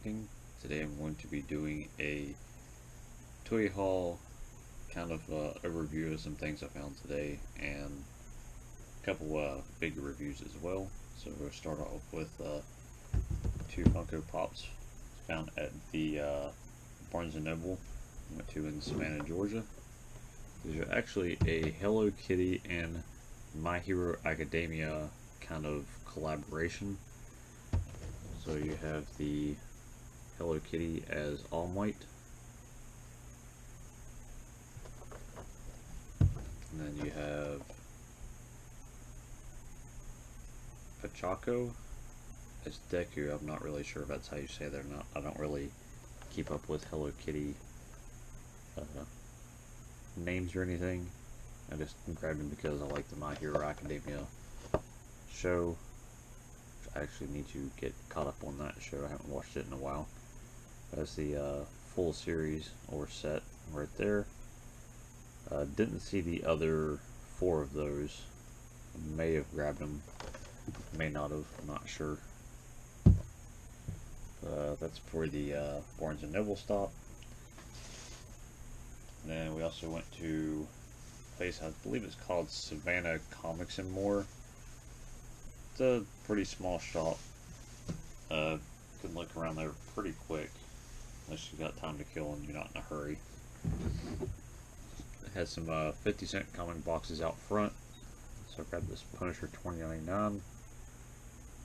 Unpacking. Today I'm going to be doing a toy haul, kind of a review of some things I found today, and a couple bigger reviews as well. So we'll start off with two Funko Pops found at the Barnes & Noble I went to in Savannah, Georgia. These are actually a Hello Kitty and My Hero Academia kind of collaboration. So you have the Hello Kitty as All Might, and then you have Pachaco as Deku. I'm not really sure if that's how you say that or not. I don't really keep up with Hello Kitty names or anything. I just grabbed them because I like the My Hero Academia show. I actually need to get caught up on that show. I haven't watched it in a while. That's the full series or set right there. Didn't see the other 4 of those. May have grabbed them, may not have, I'm not sure. That's for the Barnes & Noble stop. And then we also went to a place, I believe it's called Savannah Comics More. It's a pretty small shop. Can look around there pretty quick, unless you got time to kill and you're not in a hurry. It has some 50-cent comic boxes out front. So I grabbed this Punisher $20.99.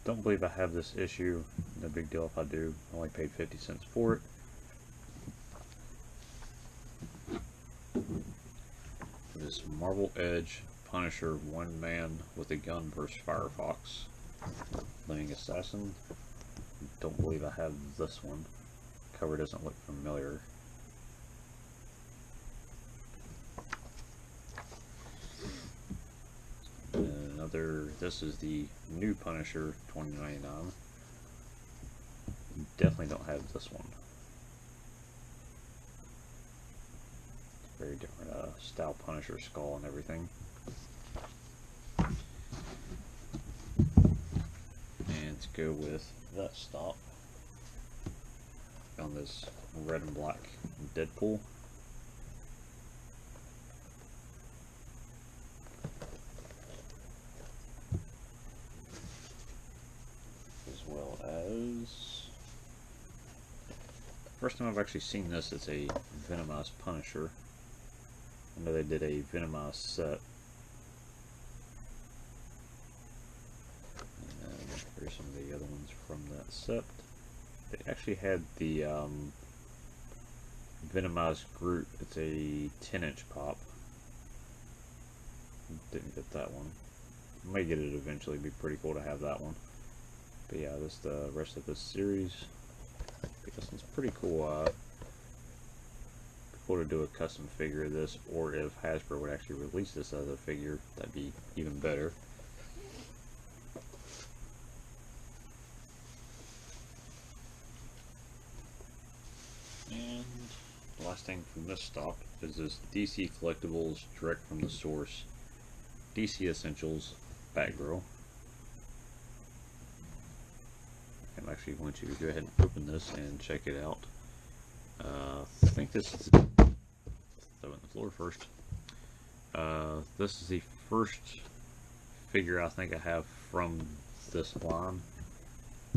Don't believe I have this issue. No big deal if I do. I only paid 50 cents for it. This Marvel Edge Punisher One Man with a Gun vs. Firefox Living Assassin. Don't believe I have this one. Cover doesn't look familiar. And another, this is the new Punisher $20.99. Definitely don't have this one. Very different style Punisher skull and everything. And to go with that stop, found this red and black Deadpool. As well as, first time I've actually seen this, it's a Venomized Punisher. I know they did a Venomized set. And here's some of the other ones from that set. They actually had the Venomized Groot. It's a 10-inch pop. Didn't get that one. May get it eventually. It'd be pretty cool to have that one. But yeah, this the rest of this series. I think this one's pretty cool. Cool to do a custom figure of this, or if Hasbro would actually release this as a figure, that'd be even better. And the last thing from this stop is this DC Collectibles Direct from the Source DC Essentials Batgirl. I'm actually going to go ahead and open this and check it out. I think this is, throw it on the floor first. This is the first figure I think I have from this line.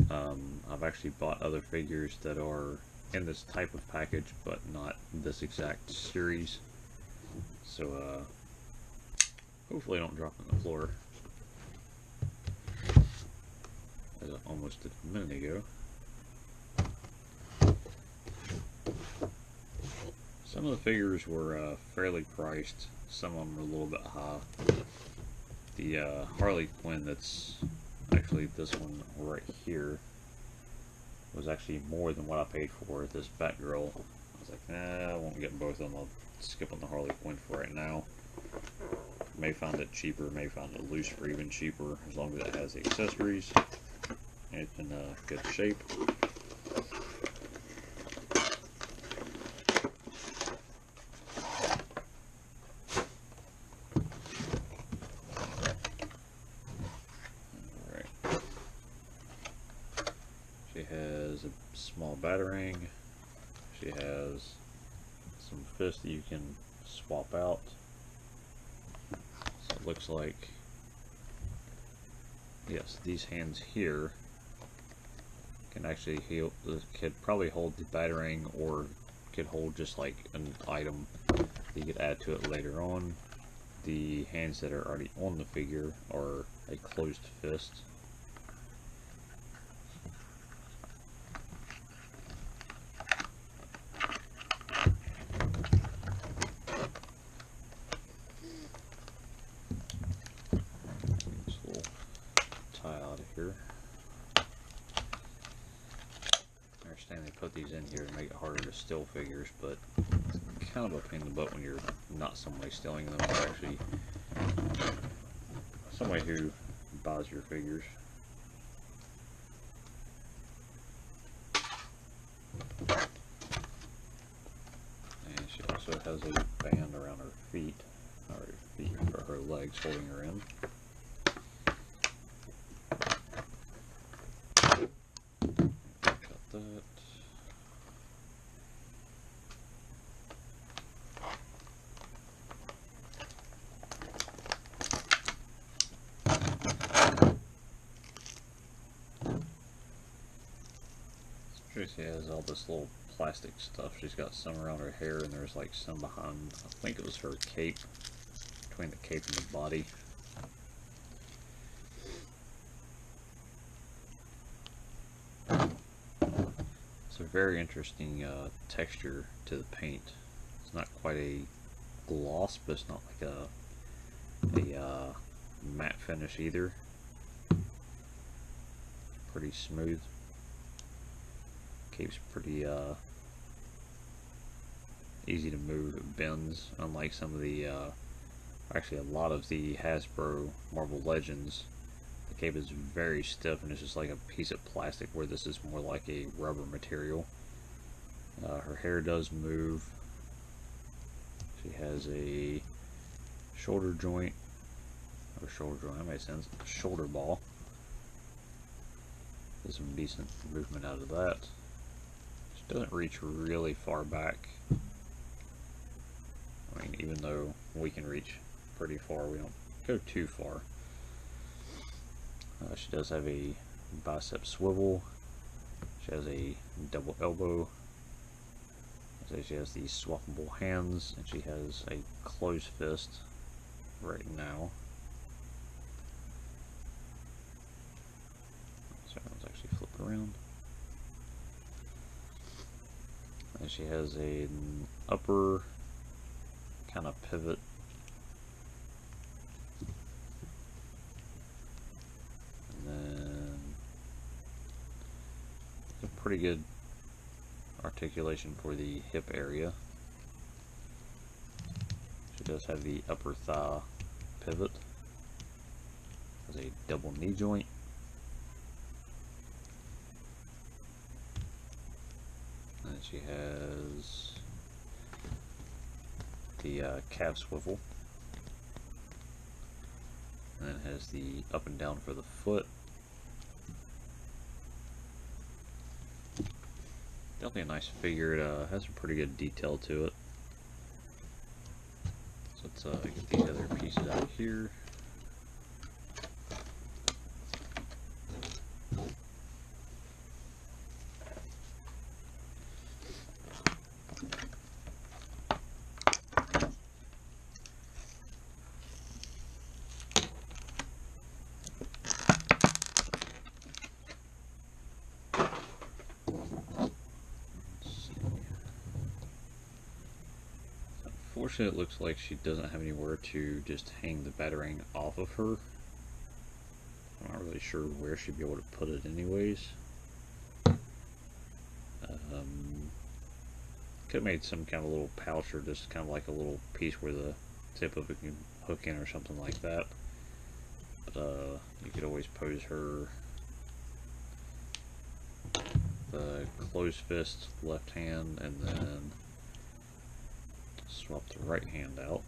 I've actually bought other figures that are in this type of package, but not this exact series. So hopefully I don't drop it on the floor, as I almost did a minute ago. Some of the figures were fairly priced. Some of them were a little bit high. The Harley Quinn, that's actually this one right here, was actually more than what I paid for. This Batgirl, I was like, nah, I won't get both of them. I'll skip on the Harley Quinn for right now. May find it cheaper, may find it loose for even cheaper, as long as it has the accessories and it's in good shape. It has has a small batarang. She has some fists that you can swap out. So it looks like, yes, these hands here can actually could probably hold the batarang, or could hold just like an item that you could add to it later on. The hands that are already on the figure are a closed fist. This little tie out of here. I understand they put these in here to make it harder to steal figures, but it's kind of a pain in the butt when you're not somebody stealing them, or actually somebody who buys your figures. And she also has a band around her feet, or her legs, holding her in. Got that. She has all this little plastic stuff. She's got some around her hair, and there's like some behind, I think it was her cape, between the cape and the body. It's a very interesting texture to the paint. It's not quite a gloss, but it's not like a matte finish either. Pretty smooth. Cape's pretty easy to move. It bends, unlike some of the actually a lot of the Hasbro Marvel Legends. The cape is very stiff, and it's just like a piece of plastic, where this is more like a rubber material. Her hair does move. She has a shoulder joint, that makes sense, shoulder ball. There's some decent movement out of that. She doesn't reach really far back. I mean, even though we can reach pretty far, we don't go too far. She does have a bicep swivel. She has a double elbow. So she has these swappable hands, and she has a closed fist right now. So let's actually flip around. And she has an upper kind of pivot. And then a pretty good articulation for the hip area. She does have the upper thigh pivot. Has a double knee joint. And she has the calf swivel. And then it has the up and down for the foot. Definitely a nice figure. It has a pretty good detail to it. So let's get these other pieces out here. Unfortunately, it looks like she doesn't have anywhere to just hang the batarang off of her. I'm not really sure where she'd be able to put it anyways. Could have made some kind of little pouch, or just kind of like a little piece where the tip of it can hook in, or something like that. But you could always pose her the closed fist left hand, and then swap the right hand out.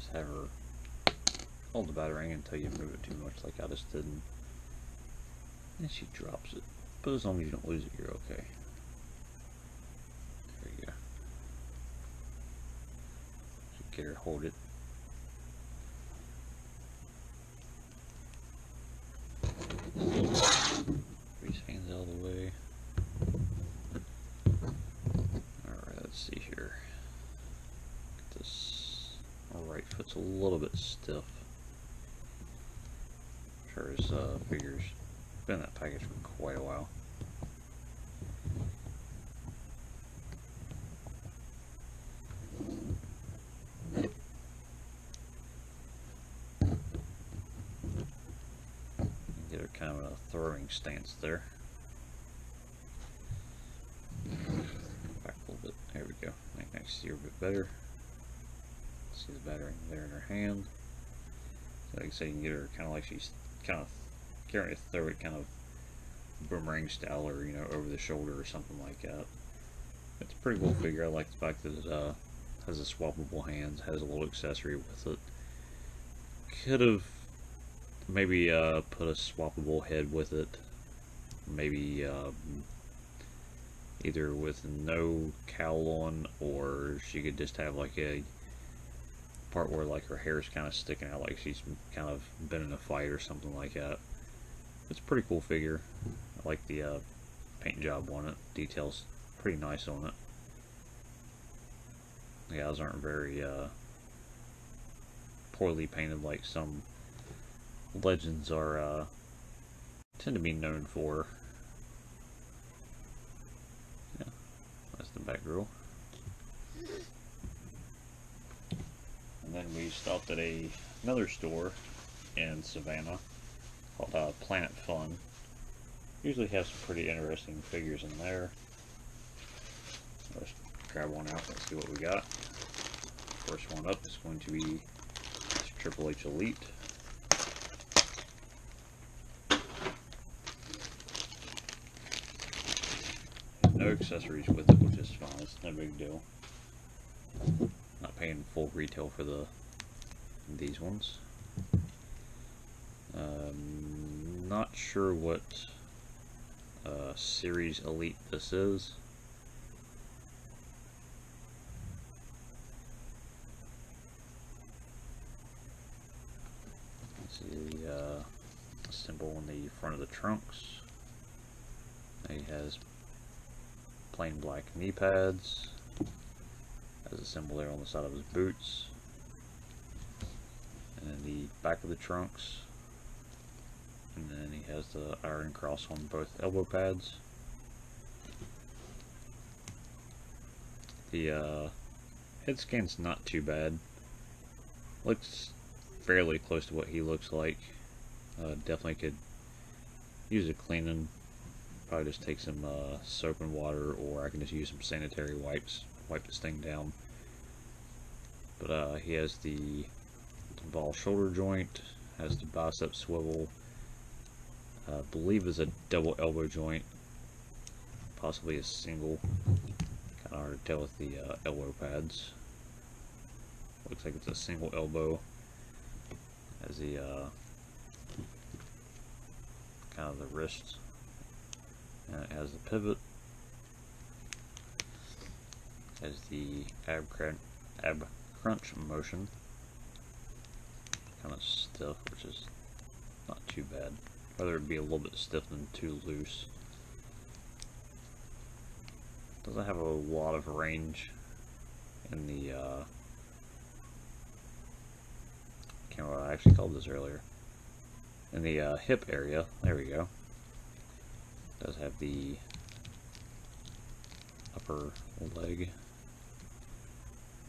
Just have her hold the batarang until you move it too much, like I just did. And she drops it. But as long as you don't lose it, you're okay. There you go. Just get her, hold it. These hands out of the way. Alright, let's see here. Get this right foot's a little bit stiff. I'm sure his figure's been in that package for quite a while. Get her kind of in a throwing stance there. Back a little bit. There we go. Make I can see her a bit better. See the battering there in her hand. So like I say, you can get her kind of like she's kind of carrying it, throw it kind of boomerang style, or over the shoulder or something like that. It's a pretty cool figure. I like the fact that it has a swappable hands, has a little accessory with it. Could have maybe put a swappable head with it. Maybe either with no cowl on, or she could just have like a part where like her hair is kind of sticking out, like she's kind of been in a fight or something like that. It's a pretty cool figure. I like the paint job on it. Details pretty nice on it. The eyes aren't very poorly painted like some legends are tend to be known for. Yeah, that's the Batgirl. And then we stopped at another store in Savannah called Planet Fun. Usually have some pretty interesting figures in there. Let's grab one out and see what we got. First one up is going to be this Triple H Elite. No accessories with it, which is fine. It's no big deal. Not paying full retail for these ones. Not sure what series Elite this is. See the symbol on the front of the trunks. He has plain black knee pads. Has a symbol there on the side of his boots. And then the back of the trunks. And then he has the Iron Cross on both elbow pads. The head scan's not too bad. Looks fairly close to what he looks like. Definitely could use a cleaning. Probably just take some soap and water, or I can just use some sanitary wipes, wipe this thing down. But he has the ball shoulder joint, has the bicep swivel, I believe is a double elbow joint, possibly a single. Kind of hard to tell with the elbow pads. Looks like it's a single elbow. Has the kind of the wrist, and it has the pivot. Has the ab crunch motion. Kind of stiff, which is not too bad. Rather it be a little bit stiff than too loose. Doesn't have a lot of range in the can't remember what I actually called this earlier. In the hip area, there we go. Does have the upper leg,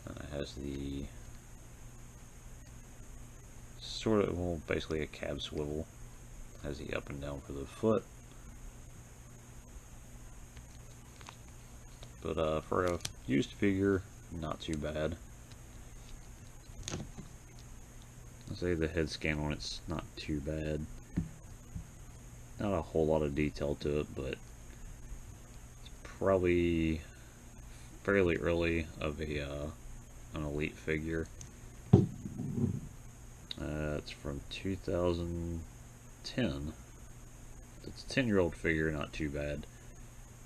and it has the sort of, well, basically a cab swivel. Has the up and down for the foot. But for a used figure, not too bad. I'd say the head scan on it's not too bad. Not a whole lot of detail to it, but it's probably fairly early of an Elite figure. It's from 2010. It's a 10-year-old figure, not too bad.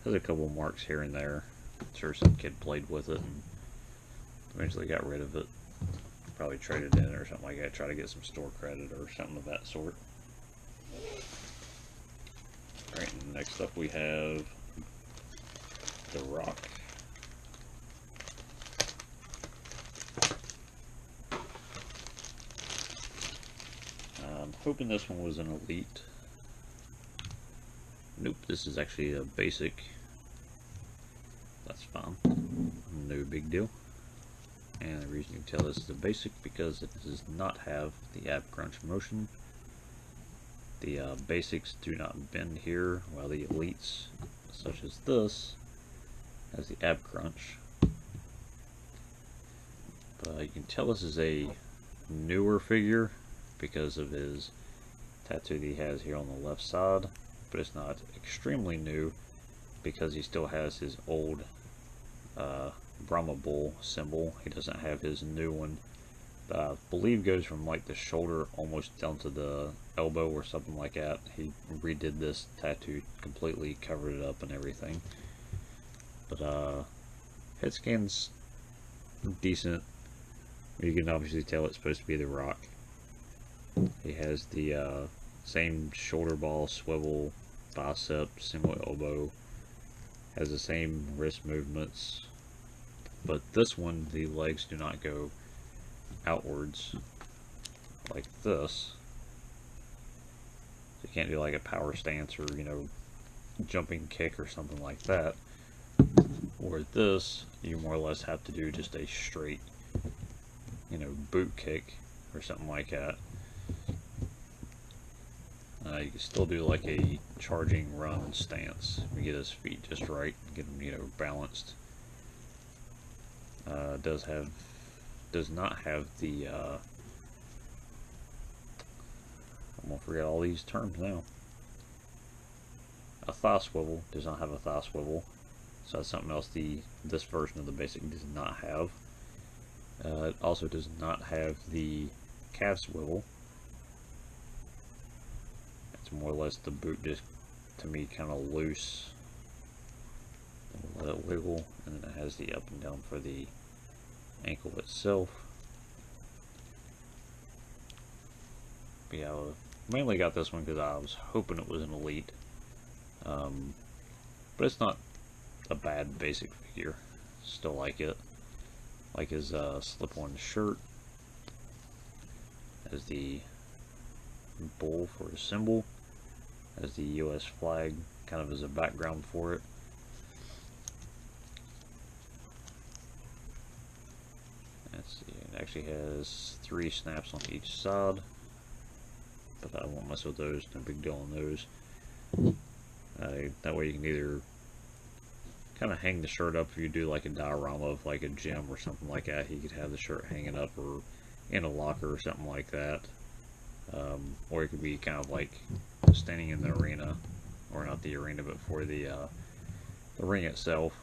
Has a couple marks here and there. I'm sure some kid played with it and eventually got rid of it. Probably traded in or something like that, try to get some store credit or something of that sort. Alright, next up we have The Rock. I'm hoping this one was an elite. Nope, this is actually a basic. That's fine. No big deal. And the reason you can tell this is a basic because it does not have the ab crunch motion. The basics do not bend here, while the elites, such as this, has the ab crunch. But you can tell this is a newer figure because of his tattoo that he has here on the left side, but it's not extremely new because he still has his old Brahma Bull symbol. He doesn't have his new one that I believe goes from like the shoulder almost down to the elbow or something like that. He redid this tattoo completely, covered it up and everything. But head scan's decent. You can obviously tell it's supposed to be The Rock. He has the same shoulder ball, swivel, bicep, single elbow. Has the same wrist movements. But this one, the legs do not go outwards like this. So you can't do like a power stance or, you know, jumping kick or something like that. Or this, you more or less have to do just a straight, you know, boot kick or something like that. You can still do like a charging run stance. We get his feet just right, get him, you know, balanced. Does not have the I'm gonna forget all these terms now. A thigh swivel, does not have a thigh swivel, so that's something else this version of the basic does not have. It also does not have the calf swivel. It's more or less the boot just, to me, kind of loose. Let it wiggle, and then it has the up and down for the ankle itself. But yeah, I mainly got this one because I was hoping it was an elite. But it's not a bad basic figure. Still like it. Like his slip-on shirt. As the bull for his symbol. As the US flag kind of as a background for it. Let's see, it actually has 3 snaps on each side, but I won't mess with those, no big deal on those. That way you can either kind of hang the shirt up if you do like a diorama of like a gym or something like that. You could have the shirt hanging up or in a locker or something like that. Or it could be kind of like standing in the arena, or not the arena, but for the ring itself.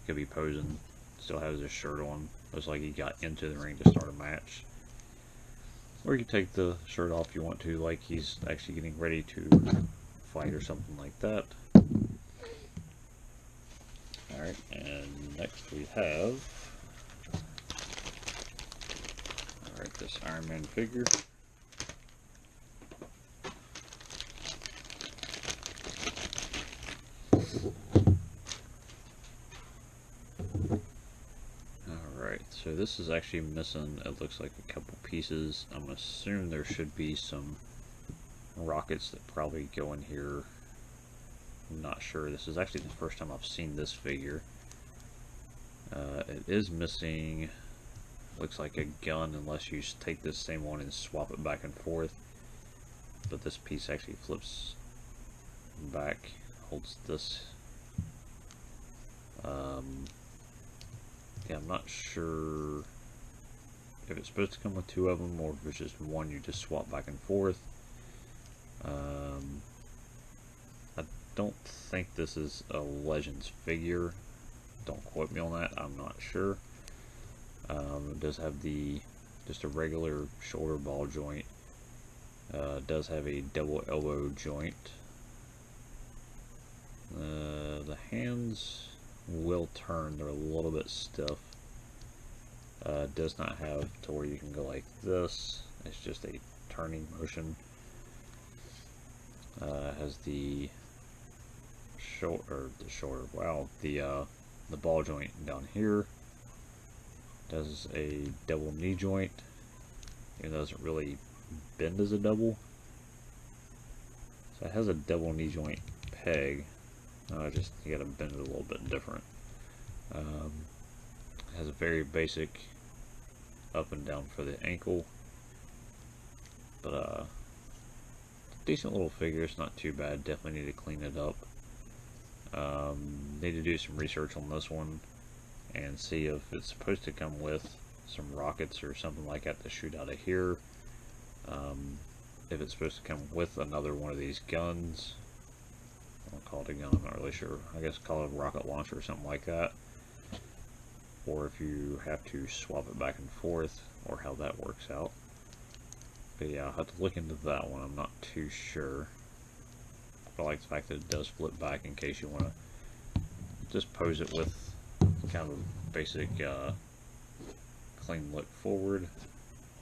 Could be posing, still has his shirt on. Looks like he got into the ring to start a match. Or you can take the shirt off if you want to, like he's actually getting ready to fight or something like that. Alright, and next we have this Iron Man figure. So this is actually missing, it looks like a couple pieces. I'm assuming there should be some rockets that probably go in here. I'm not sure. This is actually the first time I've seen this figure. It is missing, looks like a gun, unless you take this same one and swap it back and forth. But this piece actually flips back, holds this. Yeah, I'm not sure if it's supposed to come with 2 of them or if it's just one you just swap back and forth. I don't think this is a Legends figure. Don't quote me on that, I'm not sure. It does have the just a regular shoulder ball joint. Does have a double elbow joint. The hands will turn, they're a little bit stiff. Does not have to where you can go like this, it's just a turning motion. Has the the ball joint down here. Does a double knee joint. It doesn't really bend as a double. So it has a double knee joint peg. Just you gotta bend it a little bit different. Has a very basic up and down for the ankle, but decent little figure. It's not too bad. Definitely need to clean it up. Need to do some research on this one and see if it's supposed to come with some rockets or something like that to shoot out of here. If it's supposed to come with another one of these guns, I'll call it a gun, I'm not really sure. I guess call it a rocket launcher or something like that. Or if you have to swap it back and forth, or how that works out. But yeah, I'll have to look into that one. I'm not too sure. But I like the fact that it does flip back in case you want to just pose it with kind of a basic clean look forward,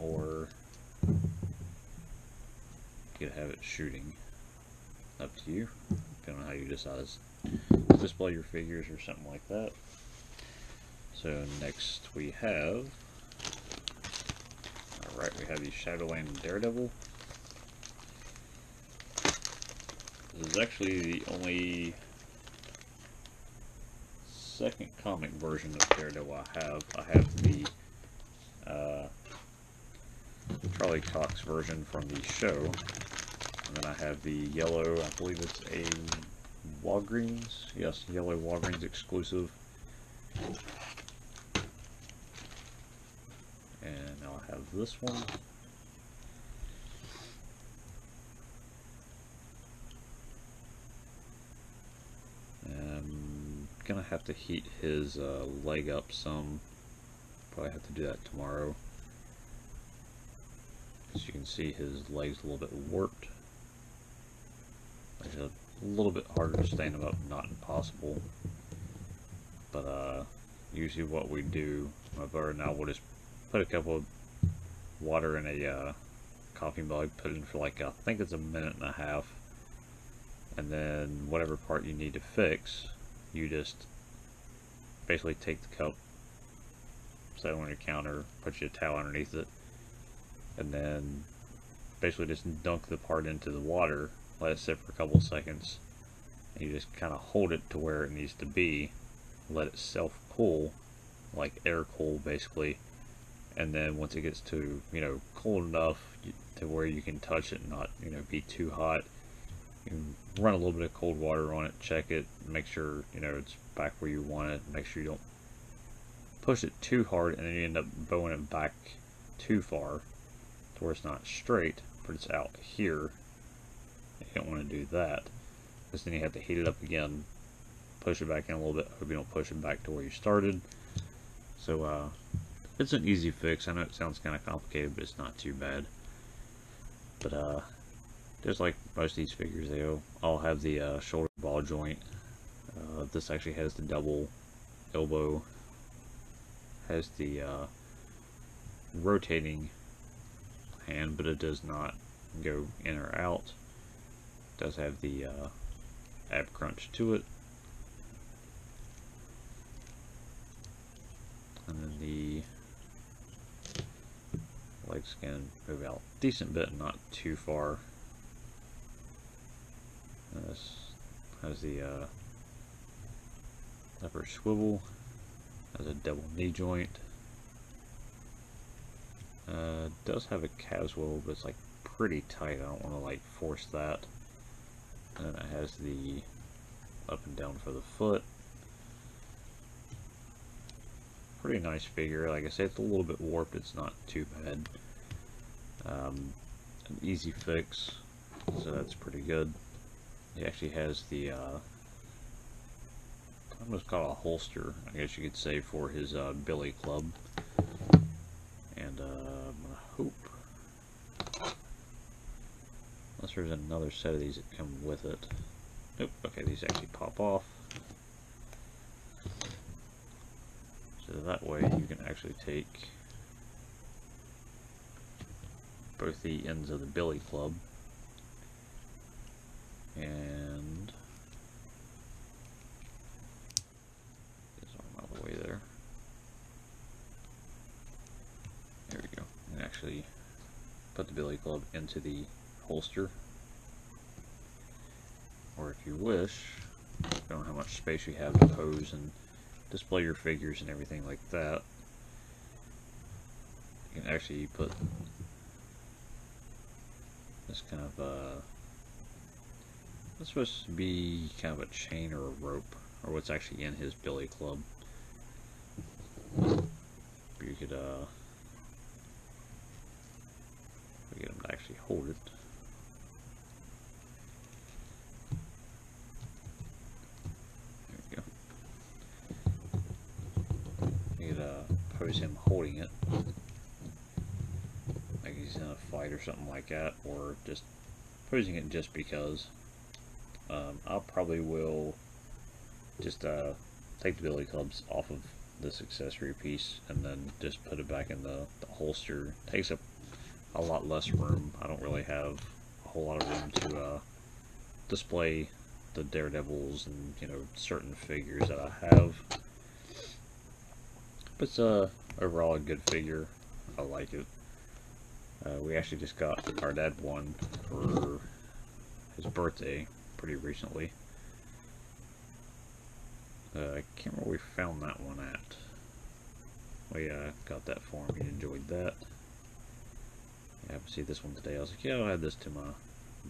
or you could have it shooting. Up to you, depending on how you decide to display your figures or something like that. So next we have, alright, we have the Shadowland Daredevil. This is actually the only second comic version of Daredevil I have. I have the Charlie Cox version from the show, and then I have the yellow, I believe it's a Walgreens, yes, yellow Walgreens exclusive. And now I have this one. I'm gonna have to heat his leg up some. Probably have to do that tomorrow. As you can see, his leg's a little bit warped. It's a little bit harder to stand him up, not impossible. But usually what we do, my brother and I will just put a cup of water in a coffee mug, put it in for like, I think it's a minute and a half, and then whatever part you need to fix, you just basically take the cup, set it on your counter, put your towel underneath it, and then basically just dunk the part into the water, let it sit for a couple of seconds, and you just kind of hold it to where it needs to be, let it self cool, like air cool basically, and then once it gets to, you know, cold enough to where you can touch it and not, you know, be too hot, you can run a little bit of cold water on it, check it, make sure, you know, it's back where you want it, make sure you don't push it too hard and then you end up bowing it back too far to where it's not straight, but it's out here. You don't want to do that, because then you have to heat it up again, push it back in a little bit, hope you don't push it back to where you started. So it's an easy fix. I know it sounds kind of complicated, but it's not too bad. But just like most of these figures, they all have the shoulder ball joint. This actually has the double elbow, has the rotating hand, but it does not go in or out. It does have the ab crunch to it. And then the legs can move out a decent bit, not too far. And this has the upper swivel, has a double knee joint. Does have a calf swivel, but it's like pretty tight. I don't want to like force that. And then it has the up and down for the foot. Pretty nice figure. Like I said, it's a little bit warped. It's not too bad. An easy fix, so that's pretty good. He actually has the almost call it a holster, I guess you could say, for his billy club. And hope. Unless there's another set of these that come with it. Nope, okay, these actually pop off. So that way you can actually take both the ends of the billy club and get his arm out of the way there. There we go. And actually put the billy club into the holster. Or if you wish, depending on how much space you have to pose and display your figures and everything like that, you can actually put this kind of it's supposed to be kind of a chain or a rope, or what's actually in his billy club. You could get him to actually hold it. There we go. You could pose him holding it, like he's in a fight or something like that, or just posing it just because. I probably will just take the billy clubs off of this accessory piece and then just put it back in the holster. It takes up a lot less room. I don't really have a whole lot of room to display the Daredevils and, you know, certain figures that I have. But it's overall a good figure. I like it. We actually just got our dad one for his birthday pretty recently. I can't remember where we found that one at. We got that for him. He enjoyed that. I happened to see this one today. I was like, yeah, I'll add this to my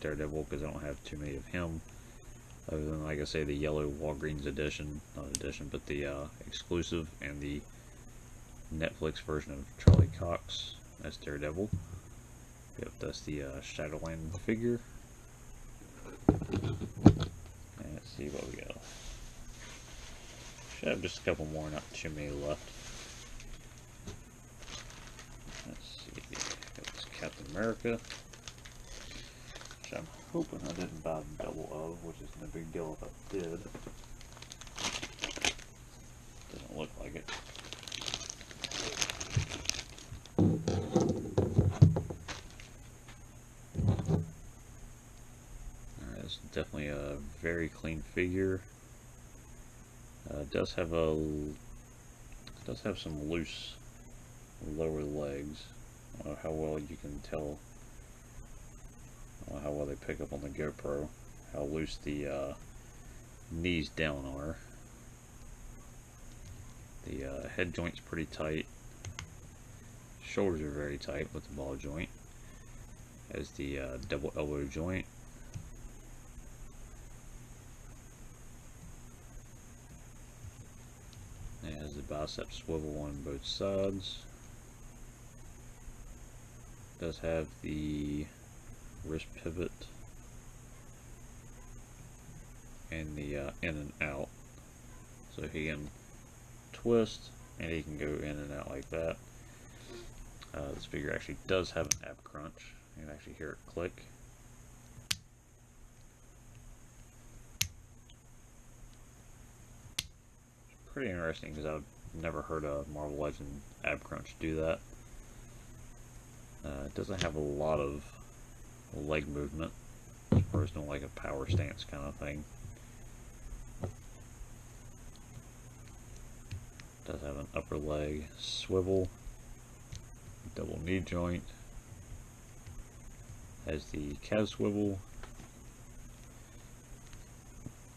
Daredevil because I don't have too many of him. Other than, like I say, the yellow Walgreens edition, not edition, but the exclusive and the Netflix version of Charlie Cox. That's Daredevil. Yep, that's the Shadowland figure. And let's see what we got. Should have just a couple more, not too many left. Let's see. Got this Captain America, which I'm hoping I didn't buy the double of, which isn't a big deal if I did. Doesn't look like it. Alright, this is definitely a very clean figure. It does have some loose lower legs. I don't know how well you can tell. I don't know how well they pick up on the GoPro. How loose the knees down are. The head joint's pretty tight. Shoulders are very tight with the ball joint. As the double elbow joint. It has the bicep swivel on both sides. It does have the wrist pivot and the in and out, so he can twist and he can go in and out like that. This figure actually does have an ab crunch. You can actually hear it click. Pretty interesting because I've never heard a Marvel Legend ab crunch do that. It doesn't have a lot of leg movement as far as doing like a power stance kind of thing. It does have an upper leg swivel, double knee joint, has the calf swivel,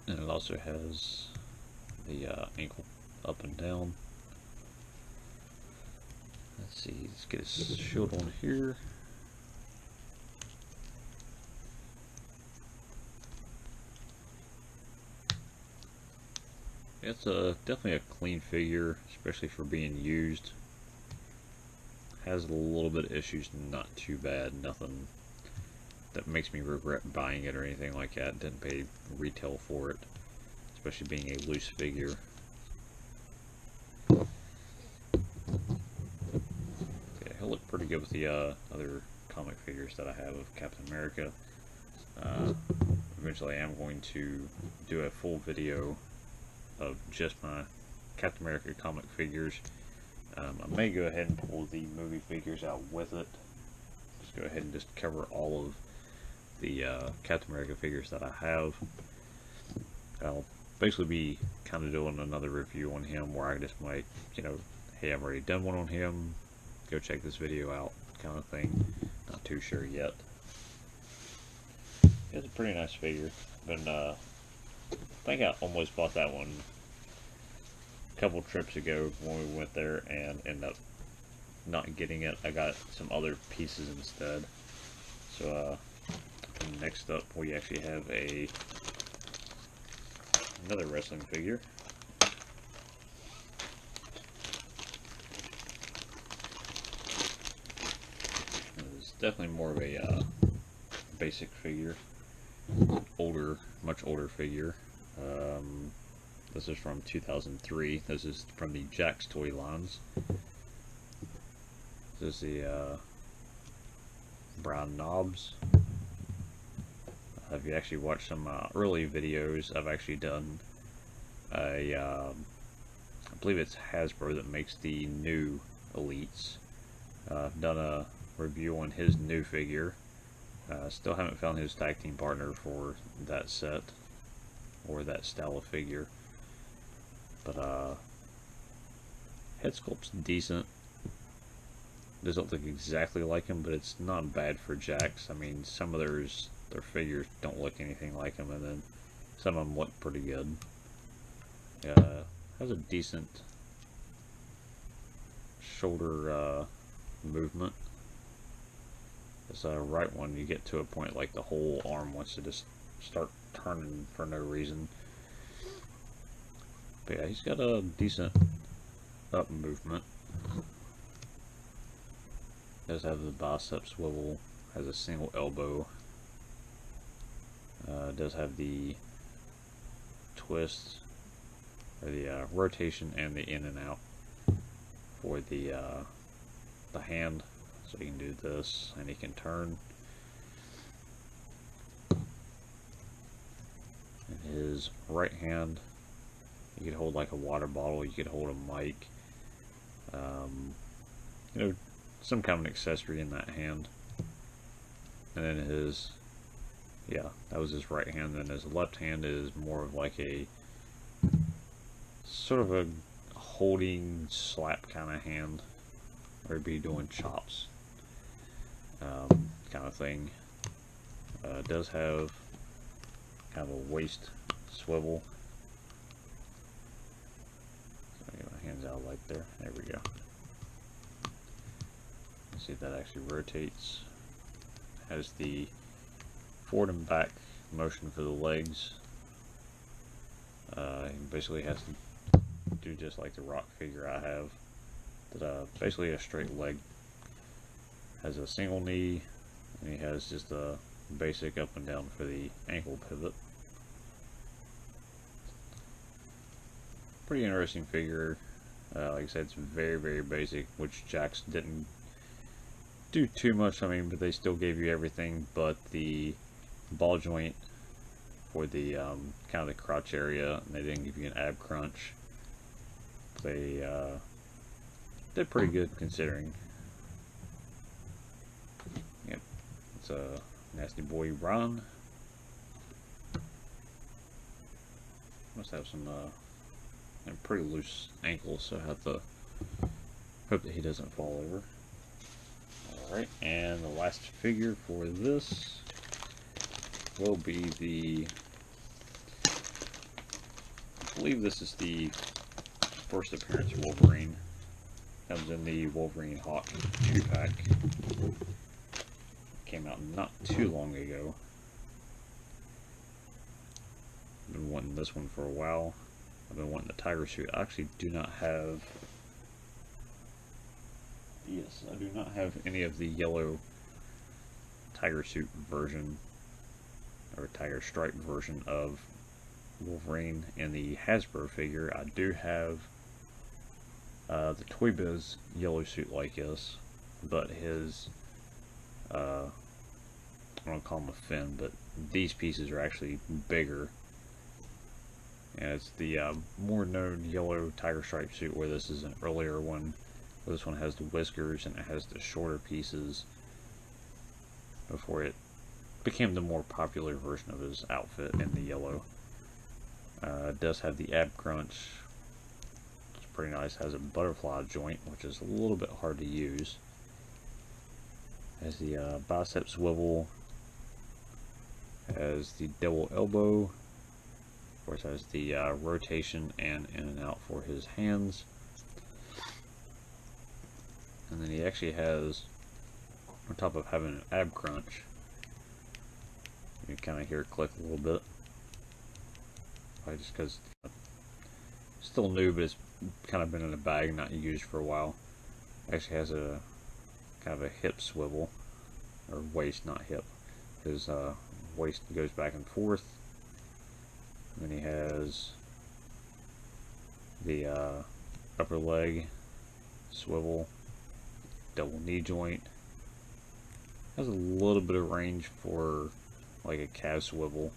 and it also has the ankle up and down. Let's see, let's get his shield on here. It's definitely a clean figure, especially for being used. Has a little bit of issues, not too bad, nothing that makes me regret buying it or anything like that. Didn't pay retail for it, especially being a loose figure. Yeah, he'll look pretty pretty good with the other comic figures that I have of Captain America. Eventually I am going to do a full video of just my Captain America comic figures. I may go ahead and pull the movie figures out with it. Just go ahead and just cover all of the Captain America figures that I have. I'll basically be kind of doing another review on him where I just might, you know, hey, I've already done one on him, go check this video out, kind of thing. Not too sure yet. It's a pretty nice figure. I think I almost bought that one a couple trips ago when we went there and ended up not getting it. I got some other pieces instead. So next up we actually have another wrestling figure. It's definitely more of a basic figure. Older, much older figure. This is from 2003. This is from the Jack's Toy lines. This is the brown knobs. If you actually watched some early videos, I've actually done I believe it's Hasbro that makes the new Elites. I've done a review on his new figure. Still haven't found his tag team partner for that set or that style of figure, but head sculpt's decent. Doesn't look exactly like him, but it's not bad for Jack's. I mean, some of their figures don't look anything like him, and then some of them look pretty good. Has a decent shoulder movement. This right one, you get to a point like the whole arm wants to just start turning for no reason. But yeah, he's got a decent up movement. Does have the bicep swivel, has a single elbow. Does have the twist, or the rotation and the in and out for the hand. So he can do this, and he can turn. In his right hand, you could hold like a water bottle, you could hold a mic, you know, some kind of an accessory in that hand. And then his, yeah, that was his right hand. Then his left hand is more of like a sort of a holding slap kind of hand, or he'd be doing chops. Kind of thing. Does have kind of a waist swivel. So get my hands out like there. There we go. Let's see if that actually rotates. Has the forward and back motion for the legs. He basically has to do just like the Rock figure I have. That basically a straight leg. Has a single knee, and he has just a basic up and down for the ankle pivot. Pretty interesting figure. Like I said, it's very, very basic, which Jack's didn't do too much. I mean, but they still gave you everything but the ball joint for the kind of the crotch area, and they didn't give you an ab crunch. They did pretty good considering. Yep, it's a nasty boy Ron. Must have some pretty loose ankles, so I have to hope that he doesn't fall over. Alright, and the last figure for this will be the, I believe this is the first appearance of Wolverine. Comes in the Wolverine Hawk 2-pack. Came out not too long ago. I've been wanting this one for a while. I've been wanting the tiger suit. I actually do not have, yes, I do not have any of the yellow tiger suit version, or tiger stripe version of Wolverine. In the Hasbro figure, I do have the Toy Biz yellow suit like this. but his I don't call them a fin, but these pieces are actually bigger. And it's the more known yellow tiger stripe suit, where this is an earlier one. Where this one has the whiskers and it has the shorter pieces before it became the more popular version of his outfit in the yellow. It does have the ab crunch. It's pretty nice. It has a butterfly joint, which is a little bit hard to use. It has the bicep swivel. Has the double elbow. Of course, has the rotation and in and out for his hands. And then he actually has, on top of having an ab crunch, you can kind of hear it click a little bit. Probably just because it's still new, but it's kind of been in a bag, not used for a while. It actually has a kind of a hip swivel, or waist, not hip. His waist goes back and forth. And then he has the upper leg swivel, double knee joint. Has a little bit of range for like a calf swivel,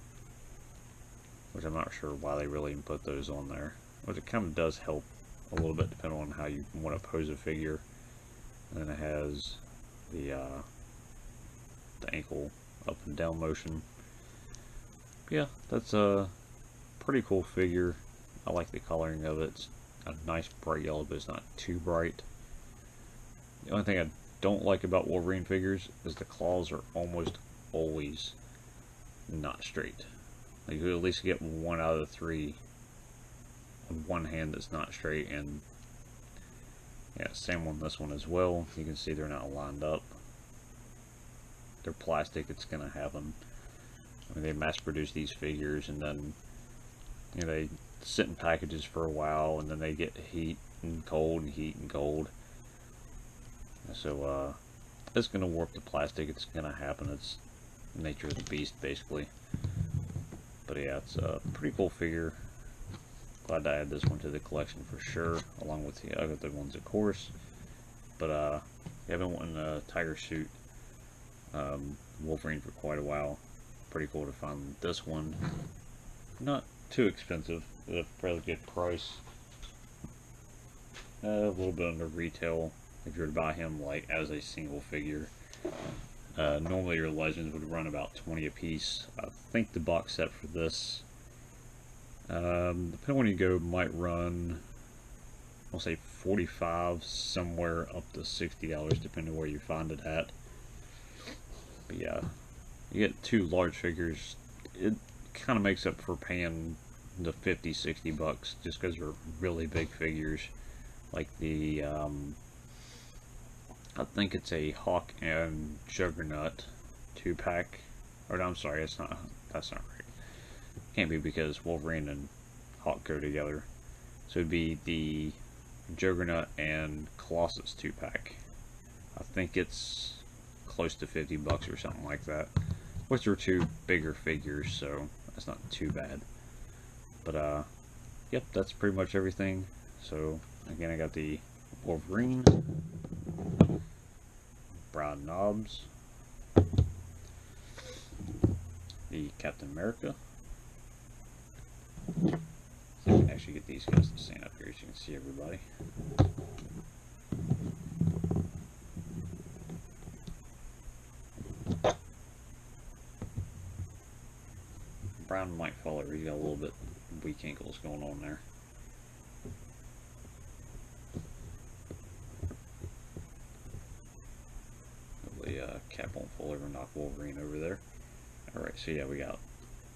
which I'm not sure why they really even put those on there. But it kind of does help a little bit depending on how you want to pose a figure. And then it has the ankle up and down motion. Yeah, that's a pretty cool figure. I like the coloring of it. It's a nice bright yellow, but it's not too bright. The only thing I don't like about Wolverine figures is the claws are almost always not straight. Like, you at least get 1 out of the 3 on one hand that's not straight, and yeah, same on this one as well. You can see they're not lined up. They're plastic, it's gonna happen. I mean, they mass produce these figures, and then, you know, they sit in packages for a while, and then they get heat and cold and heat and cold. So it's gonna warp the plastic. It's gonna happen. It's the nature of the beast, basically. But yeah, it's a pretty cool figure. Glad to add this one to the collection for sure, along with the other ones, of course. But yeah, I've been wanting a tiger suit Wolverine for quite a while. Pretty cool to find this one. Not too expensive, at a fairly good price. A little bit under retail if you were to buy him like as a single figure. Normally your Legends would run about 20 a piece. I think the box set for this, depending on when you go, might run, I'll say 45, somewhere up to $60, depending on where you find it at. But yeah, you get 2 large figures, it kind of makes up for paying the 50, 60 bucks just because they're really big figures. Like the I think it's a Hawk and Juggernaut 2-pack. Or no, I'm sorry, that's not right. Can't be, because Wolverine and Hawk go together. So it'd be the Juggernaut and Colossus 2-pack. I think it's close to 50 bucks or something like that. Which are 2 bigger figures, so that's not too bad. But yep, that's pretty much everything. So again, I got the Wolverine, Brian Knobs, the Captain America. See if I can actually get these guys to stand up here so you can see everybody. Brown might fall over. He's got a little bit weak ankles going on there. Hopefully Cap won't fall over and knock Wolverine over there. Alright, so yeah, we got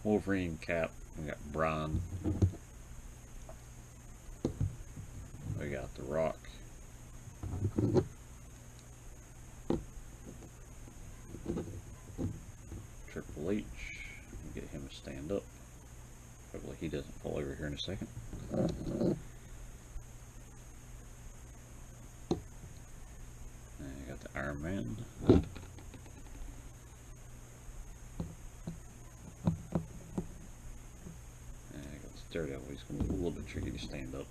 Wolverine, Cap, we got Brian, we got The Rock, Triple H. Get him to stand up. Hopefully he doesn't fall over here in a second. And I got the Iron Man. And I got the Daredevil. He's going to be a little bit tricky to stand up.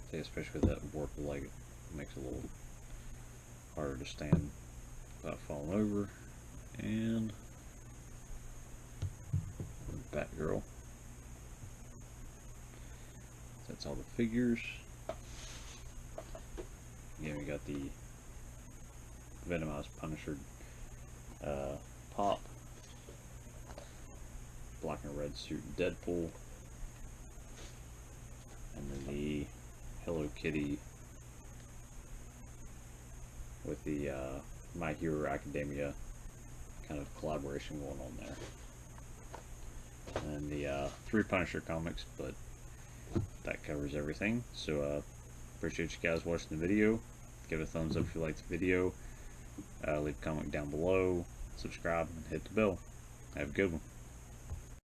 I think especially with that warped leg, it makes it a little harder to stand without falling over. And Batgirl. That's all the figures. Again, we got the Venomized Punisher pop, black and red suit Deadpool, and then the Hello Kitty with the My Hero Academia kind of collaboration going on there. And the 3 Punisher comics, but that covers everything. So appreciate you guys watching the video. Give it a thumbs up if you liked the video. Leave a comment down below, subscribe, and hit the bell. Have a good one.